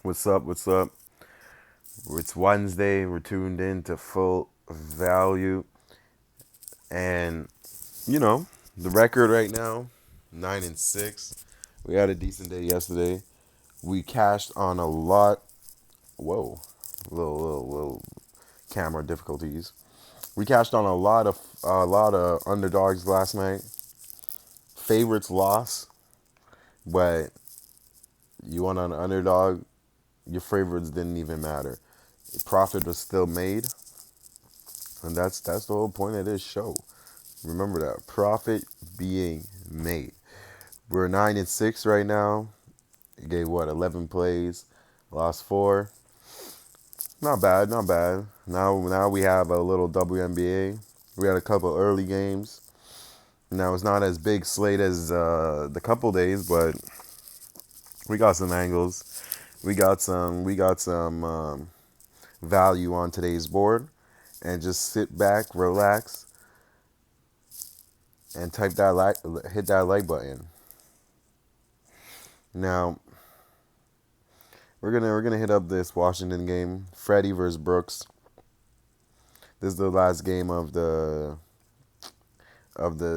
What's up? What's up? It's Wednesday. We're tuned in to Full Value. And, you know, the record right now 9-6. We had a decent day yesterday. We cashed on a lot. Whoa. Little camera difficulties. We cashed on a lot of underdogs last night. Favorites lost, but you went on an underdog. Your favorites didn't even matter. Profit was still made. And that's the whole point of this show. Remember that profit being made. We're 9-6 right now. You gave what 11 plays, lost four. Not bad, not bad. Now we have a little WNBA. We had a couple early games. Now it's not as big slate as the couple days, but we got some angles. We got some value on today's board, and just sit back, relax, and hit that like button. Now we're gonna hit up this Washington game, Freddie versus Brooks. This is the last game of the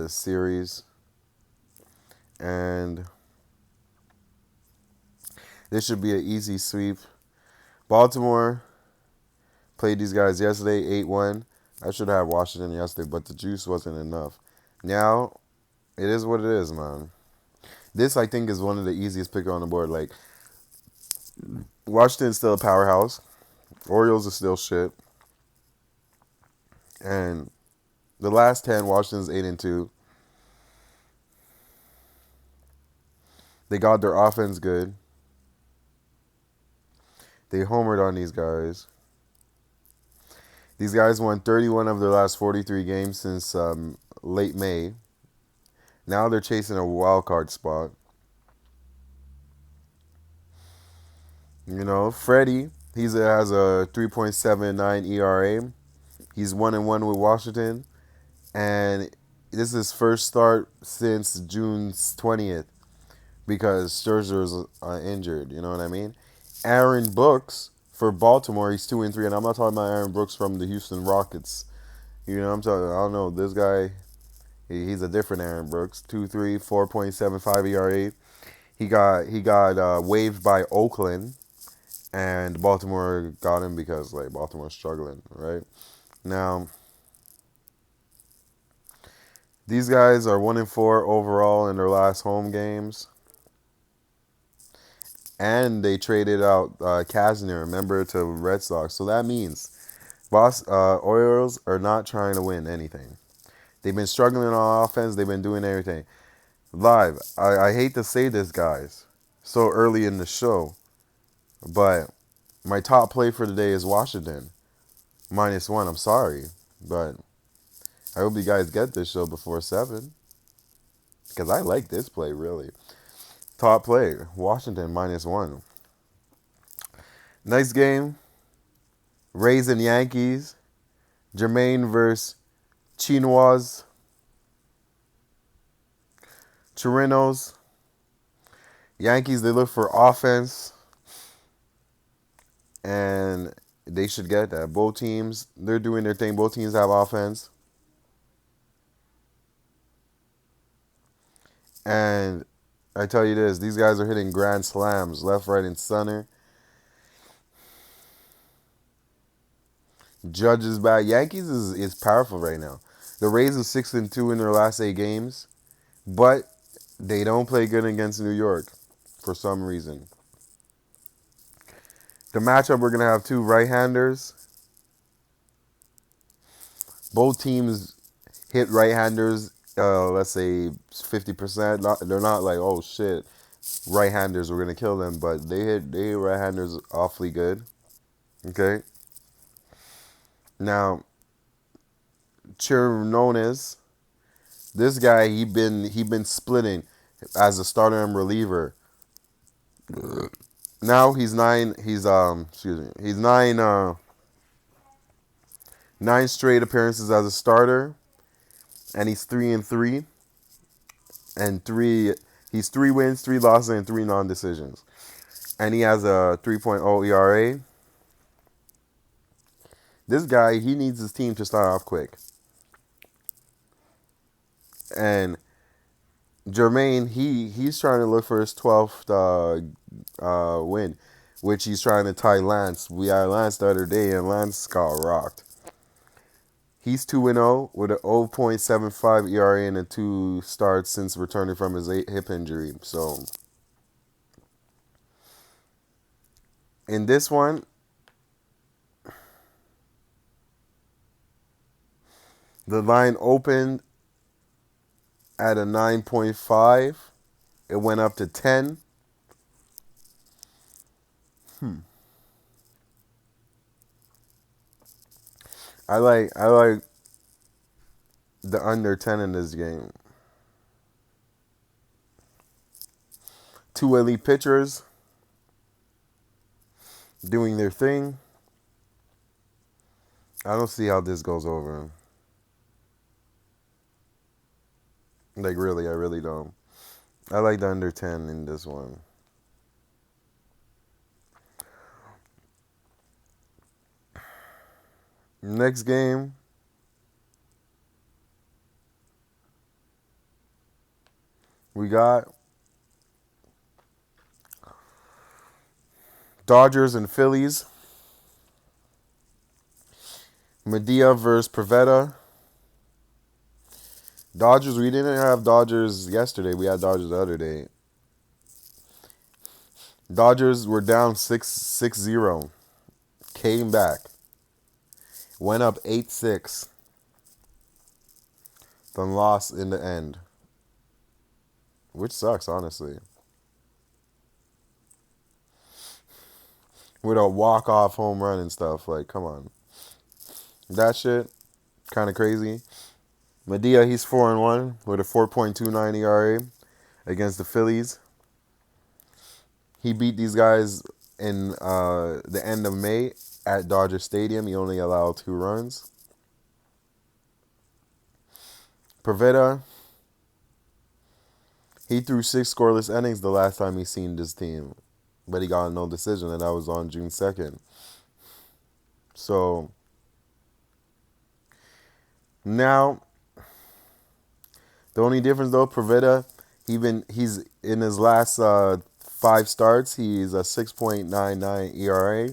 series, and this should be an easy sweep. Baltimore played these guys yesterday, 8-1. I should have Washington yesterday, but the juice wasn't enough. Now it is what it is, man. This I think is one of the easiest pick on the board. Like Washington's still a powerhouse. Orioles are still shit. And the last 10, Washington's 8-2. They got their offense good. They homered on these guys. These guys won 31 of their last 43 games since late May. Now they're chasing a wild card spot. You know, Freddie, has a 3.79 ERA. He's 1-1 with Washington, and this is his first start since June 20th because Scherzer's injured. You know what I mean? Aaron Brooks for Baltimore, he's 2-3, and I'm not talking about Aaron Brooks from the Houston Rockets. You know what I'm talking? I don't know this guy. He's a different Aaron Brooks. 2-3, 4.75 ERA. He got waived by Oakland, and Baltimore got him because like Baltimore's struggling, right? Now these guys are 1-4 overall in their last home games, and they traded out Kazner, remember, to Red Sox. So that means Orioles are not trying to win anything. They've been struggling on offense. They've been doing everything. Live, I hate to say this, guys, so early in the show, but my top play for the day is Washington. -1. I'm sorry, but I hope you guys get this show before 7 because I like this play, really. Top play, Washington -1. Next game, Rays and Yankees. Jermaine versus Chinois. Chirinos. Yankees, they look for offense, and they should get that. Both teams, they're doing their thing. Both teams have offense. And I tell you this, these guys are hitting grand slams left, right, and center. Judge is back. Yankees is powerful right now. The Rays are 6-2 in their last 8 games, but they don't play good against New York for some reason. The matchup, we're gonna have two right-handers. Both teams hit right-handers. Let's say 50%. They're not like, oh shit, right-handers, we're gonna kill them, but they hit right-handers awfully good. Okay. Now, Chirinones, this guy, he been splitting as a starter and reliever. Now he's nine. He's excuse me. He's nine straight appearances as a starter, and he's 3-3, and three. He's 3 wins, 3 losses, and 3 non-decisions. and he has a 3.0 ERA. This guy, he needs his team to start off quick. And Jermaine, he's trying to look for his 12th win, which he's trying to tie Lance. We had Lance the other day, and Lance got rocked. He's 2-0 with an 0.75 ERA and a 2 starts since returning from his hip injury. So, in this one, the line opened at a 9.5. It went up to 10. I like the under 10 in this game. Two elite pitchers doing their thing. I don't see how this goes over. Like, really, I really don't. I like the under 10 in this one. Next game, we got Dodgers and Phillies. Medea versus Pivetta. Dodgers, we didn't have Dodgers yesterday. We had Dodgers the other day. Dodgers were down 6-0. Came back. Went up 8-6. Then lost in the end. Which sucks, honestly. With a walk-off home run and stuff. Like, come on. That shit, kind of crazy. Medea, he's 4-1 with a 4.29 ERA against the Phillies. He beat these guys in the end of May at Dodger Stadium. He only allowed 2 runs. Pivetta, he threw 6 scoreless innings the last time he seen this team. But he got no decision, and that was on June 2nd. So, now, the only difference though, Pivetta, he's in his last 5 starts, he's a 6.99 ERA.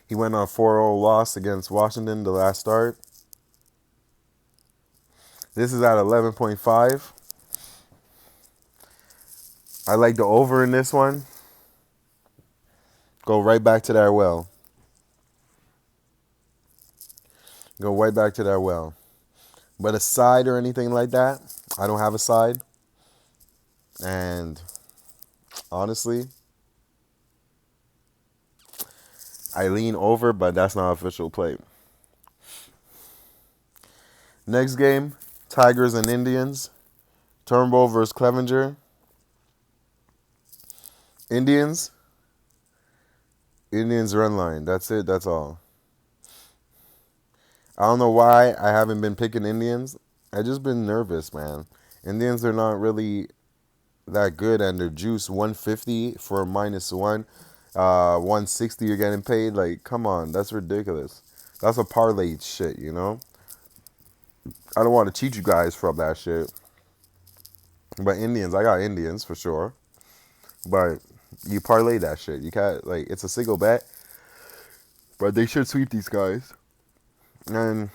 He went on a 4-0 loss against Washington the last start. This is at 11.5. I like the over in this one. Go right back to that well. Go right back to that well. But a side or anything like that, I don't have a side. And honestly, I lean over, but that's not official play. Next game, Tigers and Indians. Turnbull versus Clevenger. Indians run line. That's it. That's all. I don't know why I haven't been picking Indians. I just been nervous, man. Indians are not really that good, and their juice 150 for -1, 160 you're getting paid. Like, come on, that's ridiculous. That's a parlay shit, you know. I don't want to cheat you guys from that shit. But Indians, I got Indians for sure. But you parlay that shit. You can't, like, it's a single bet. But they should sweep these guys. And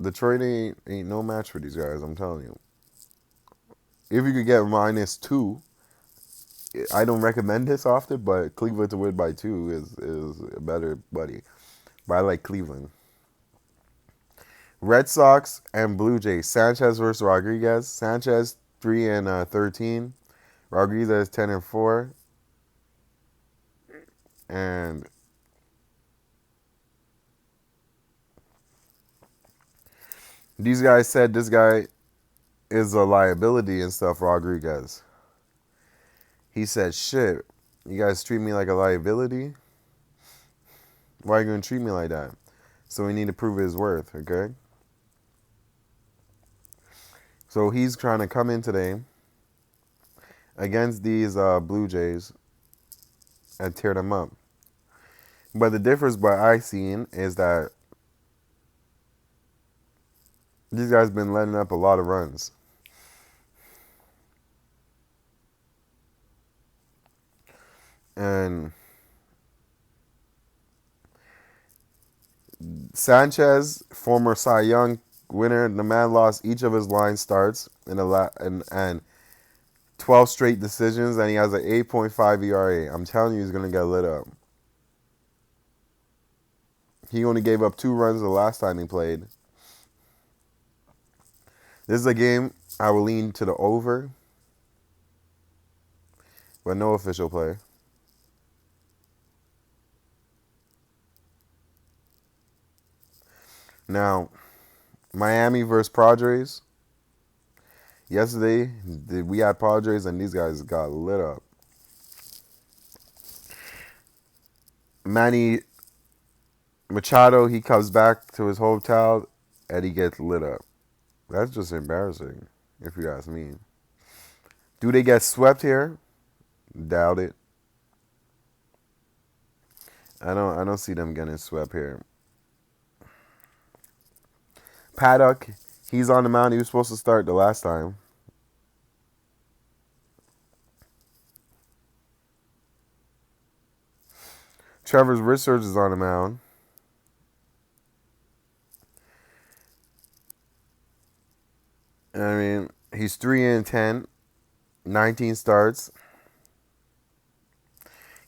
Detroit ain't no match for these guys, I'm telling you. If you could get -2, I don't recommend this often, but Cleveland to win by 2 is a better buddy. But I like Cleveland. Red Sox and Blue Jays. Sanchez versus Rodriguez. Sanchez 3-13. Rodriguez 10-4. And these guys said this guy is a liability and stuff, Rodriguez. He said, shit, you guys treat me like a liability? Why are you going to treat me like that? So we need to prove his worth, okay? So he's trying to come in today against these Blue Jays and tear them up. But the difference what I seen is that these guys been letting up a lot of runs. And Sanchez, former Cy Young winner, the man lost each of his line starts in and 12 straight decisions, and he has an 8.5 ERA. I'm telling you, he's gonna get lit up. He only gave up 2 runs the last time he played. This is a game I will lean to the over, but no official play. Now, Miami versus Padres. Yesterday, we had Padres, and these guys got lit up. Manny Machado, he comes back to his hometown, and he gets lit up. That's just embarrassing, if you ask me. Do they get swept here? Doubt it. I don't see them getting swept here. Paddock, he's on the mound. He was supposed to start the last time. Trevor Richards is on the mound. I mean, he's 3-10, 19 starts.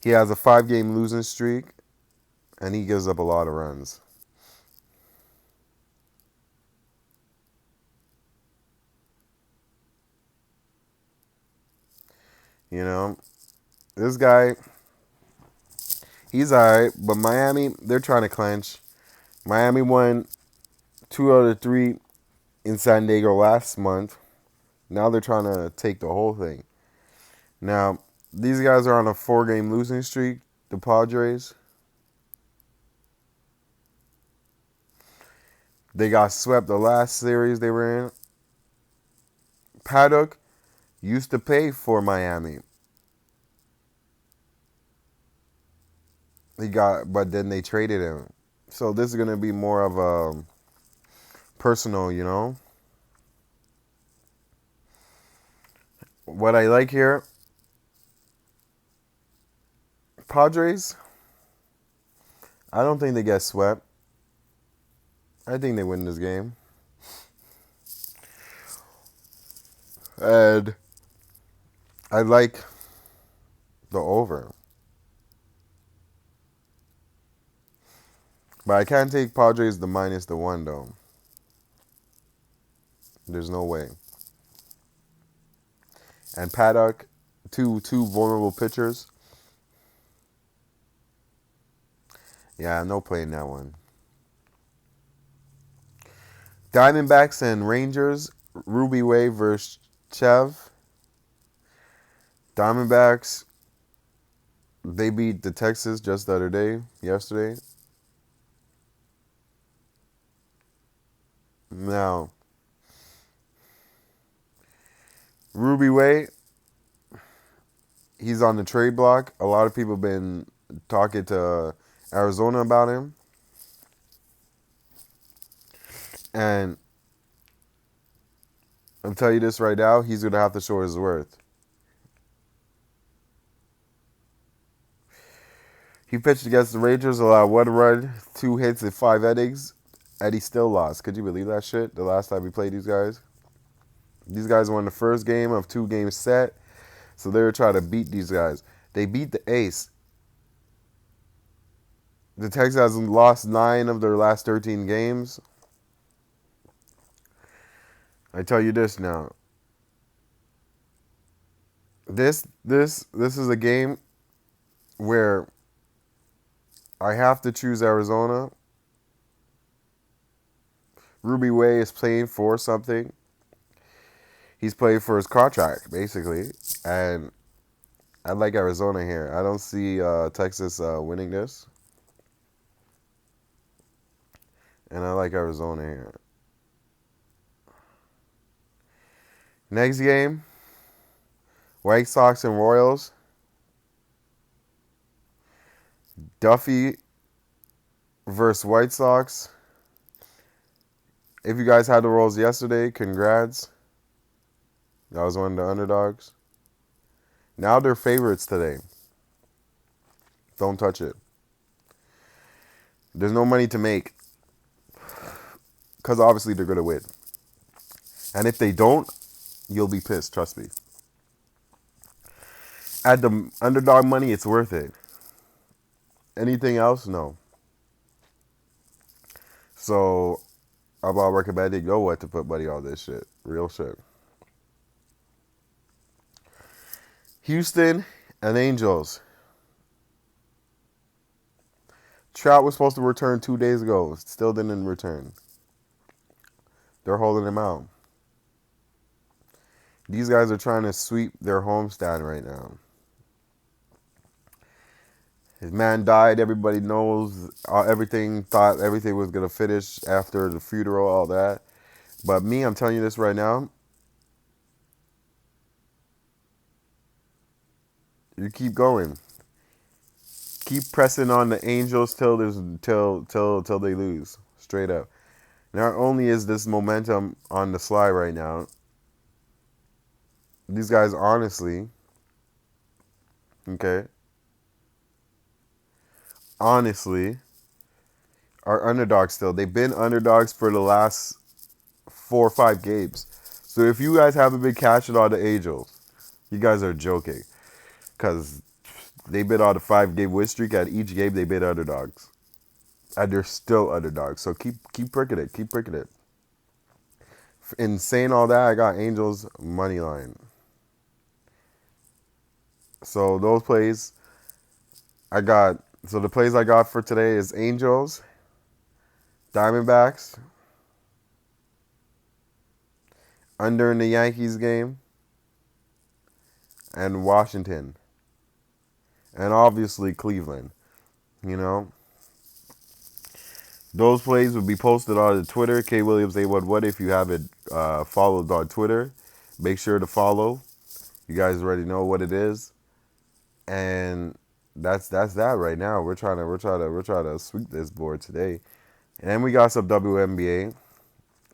He has a 5-game losing streak, and he gives up a lot of runs. You know, this guy, he's all right, but Miami, they're trying to clinch. Miami won 2 out of 3 in San Diego last month. Now they're trying to take the whole thing. Now, these guys are on a 4-game losing streak, the Padres. They got swept the last series they were in. Paddock used to pay for Miami. But then they traded him. So this is going to be more of a personal, you know. What I like here, Padres, I don't think they get swept. I think they win this game. And I like the over. But I can't take Padres the -1 though. There's no way. And Paddock, two vulnerable pitchers. Yeah, no play in that one. Diamondbacks and Rangers, Ruby Way versus Chev. Diamondbacks, they beat the Texas just the other day, yesterday. Now, Ruby Way, he's on the trade block. A lot of people have been talking to Arizona about him. And I'll tell you this right now, he's going to have to show his worth. He pitched against the Rangers, allowed 1 run, 2 hits in 5 innings, and he still lost. Could you believe that shit? The last time he played these guys? These guys won the first game of 2 games set, so they were trying to beat these guys. They beat the ace. The Texans lost 9 of their last 13 games. I tell you this now. This is a game where I have to choose Arizona. Ruby Way is playing for something. He's playing for his contract, basically. And I like Arizona here. I don't see Texas winning this. And I like Arizona here. Next game, White Sox and Royals. Duffy versus White Sox. If you guys had the Royals yesterday, congrats. That was one of the underdogs. Now they're favorites today. Don't touch it. There's no money to make. Because obviously they're going to win. And if they don't, you'll be pissed, trust me. At the underdog money, it's worth it. Anything else? No. So, I'm about recommending know what to put money on this shit. Real shit. Houston and Angels. Trout was supposed to return 2 days ago. Still didn't return. They're holding him out. These guys are trying to sweep their homestand right now. His man died. Everybody knows everything. Thought everything was going to finish after the funeral, all that. But me, I'm telling you this right now. You keep going. Keep pressing on the Angels till they lose. Straight up. Not only is this momentum on the slide right now, these guys honestly, okay, honestly, are underdogs still. They've been underdogs for the last 4 or 5 games. So if you guys haven't been cashing on the Angels, you guys are joking. Because they've been on a 5-game win streak. At each game, they've been underdogs. And they're still underdogs. So keep pricking it. Keep pricking it. In saying all that, I got Angels money line. So those plays the plays I got for today is Angels, Diamondbacks, under in the Yankees game, and Washington. And obviously Cleveland. You know. Those plays will be posted on the Twitter, KWilliams811. If you haven't followed on Twitter, make sure to follow. You guys already know what it is. And that's that right now. We're trying to sweep this board today. And then we got some WNBA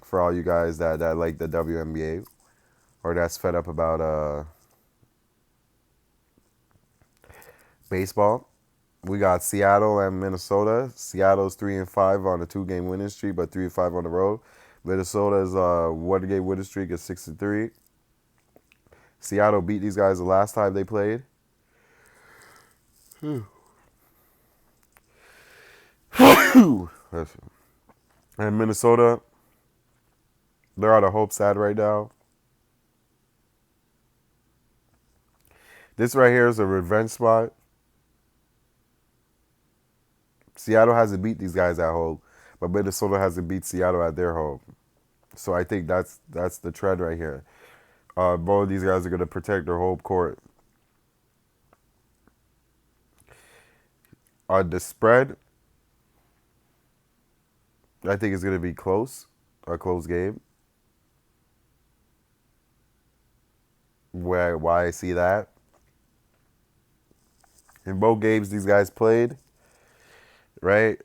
for all you guys that like the WNBA or that's fed up about baseball. We got Seattle and Minnesota. Seattle's 3-5 on a 2-game winning streak, but 3-5 on the road. Minnesota's 1-game winning streak is 6-3. Seattle beat these guys the last time they played. And Minnesota, they're on a hope side right now. This right here is a revenge spot. Seattle hasn't beat these guys at home, but Minnesota hasn't beat Seattle at their home. So I think that's the trend right here. Both of these guys are going to protect their home court. On the spread, I think it's going to be close, a close game. Why I see that? In both games these guys played, right?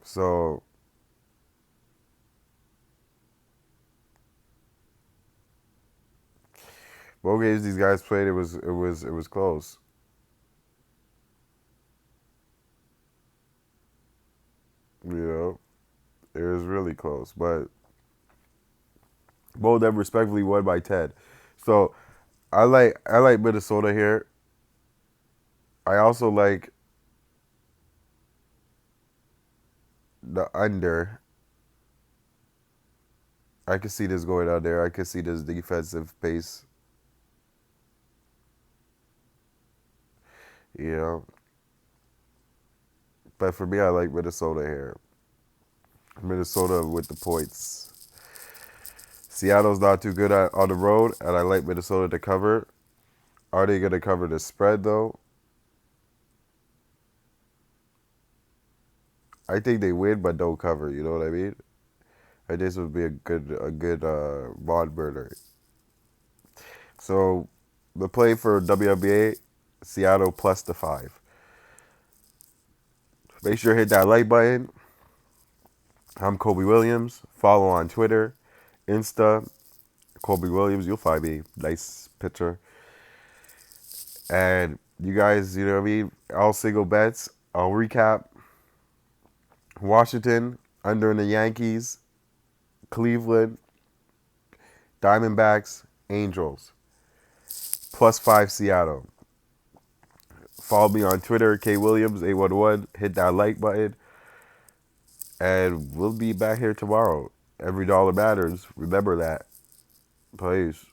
So both games these guys played, it was close. You know, it was really close, but both of them respectively won by 10. So I like Minnesota here. I also like the under. I could see this going out there. I could see this defensive pace. You know. But for me, I like Minnesota here. Minnesota with the points. Seattle's not too good on the road, and I like Minnesota to cover. Are they going to cover the spread, though? I think they win, but don't cover. You know what I mean? This would be a good mod burner. So the play for WNBA, Seattle plus the 5. Make sure to hit that like button. I'm Kobe Williams. Follow on Twitter, Insta, Kobe Williams. You'll find me. Nice picture. And you guys, you know what I mean? All single bets. I'll recap. Washington under the Yankees. Cleveland, Diamondbacks, Angels. Plus 5 Seattle. Follow me on Twitter, KWilliams811. Hit that like button. And we'll be back here tomorrow. Every dollar matters. Remember that. Please.